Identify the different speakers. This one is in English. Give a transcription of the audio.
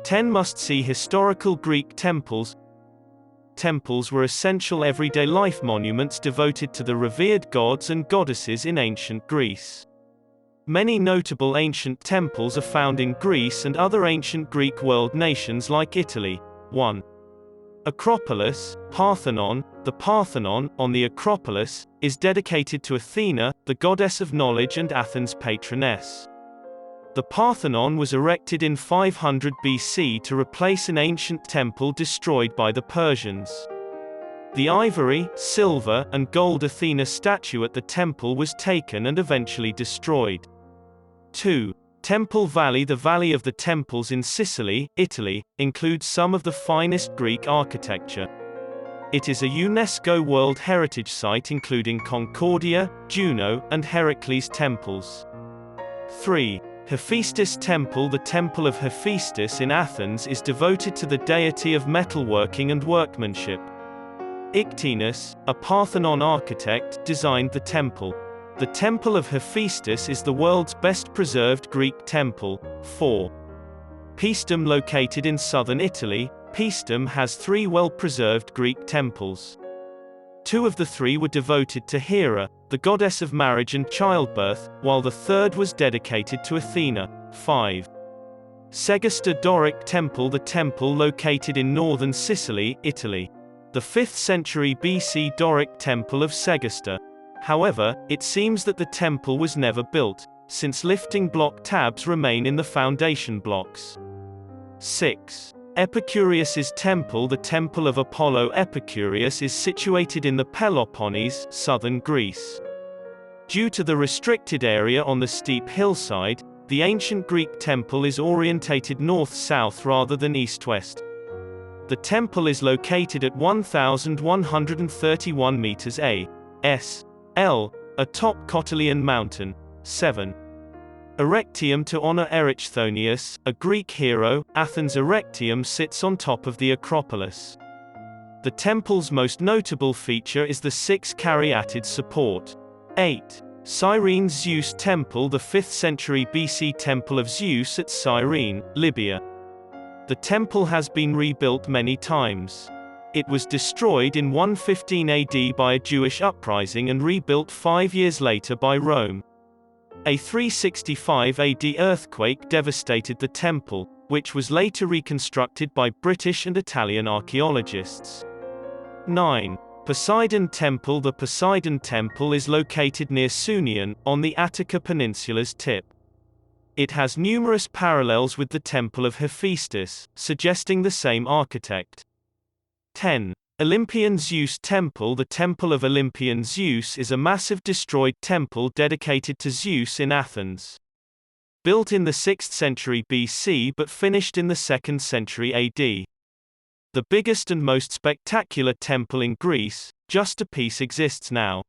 Speaker 1: 10 must-see historical Greek temples. Temples were essential everyday life monuments devoted to the revered gods and goddesses in ancient Greece. Many notable ancient temples are found in Greece and other ancient Greek world nations like Italy. 1. Acropolis, Parthenon. The Parthenon, on the Acropolis, is dedicated to Athena, the goddess of knowledge and Athens' patroness. The Parthenon was erected in 500 BC to replace an ancient temple destroyed by the Persians. The ivory, silver, and gold Athena statue at the temple was taken and eventually destroyed. 2. Temple Valley. The Valley of the Temples in Sicily, Italy, includes some of the finest Greek architecture. It is a UNESCO World Heritage Site including Concordia, Juno, and Heracles temples. 3. Hephaestus Temple. The Temple of Hephaestus in Athens is devoted to the deity of metalworking and workmanship. Ictinus, a Parthenon architect, designed the temple. The Temple of Hephaestus is the world's best-preserved Greek temple. 4. Paestum. Located in southern Italy, Paestum has 3 well-preserved Greek temples. 2 of the 3 were devoted to Hera, the goddess of marriage and childbirth, while the 3rd was dedicated to Athena. 5. Segesta Doric Temple. The temple located in northern Sicily, Italy. The 5th century BC Doric Temple of Segesta. However, it seems that the temple was never built, since lifting block tabs remain in the foundation blocks. 6. Epicurus's Temple. The Temple of Apollo Epicurus is situated in the Peloponnese, southern Greece. Due to the restricted area on the steep hillside, the ancient Greek temple is orientated north-south rather than east-west. The temple is located at 1,131 meters A.S.L. atop Cotylion Mountain. 7. Erectium. To honor Erectonius, a Greek hero, Athens' Erectium sits on top of the Acropolis. The temple's most notable feature is the 6 caryatid support. 8. Cyrene's Zeus Temple. The 5th century BC Temple of Zeus at Cyrene, Libya. The temple has been rebuilt many times. It was destroyed in 115 AD by a Jewish uprising and rebuilt 5 years later by Rome. A 365 AD earthquake devastated the temple, which was later reconstructed by British and Italian archaeologists. 9. Poseidon Temple. The Poseidon Temple is located near Sunion, on the Attica Peninsula's tip. It has numerous parallels with the Temple of Hephaestus, suggesting the same architect. 10. Olympian Zeus Temple. The Temple of Olympian Zeus is a massive destroyed temple dedicated to Zeus in Athens. Built in the 6th century BC but finished in the 2nd century AD. The biggest and most spectacular temple in Greece, just a piece exists now.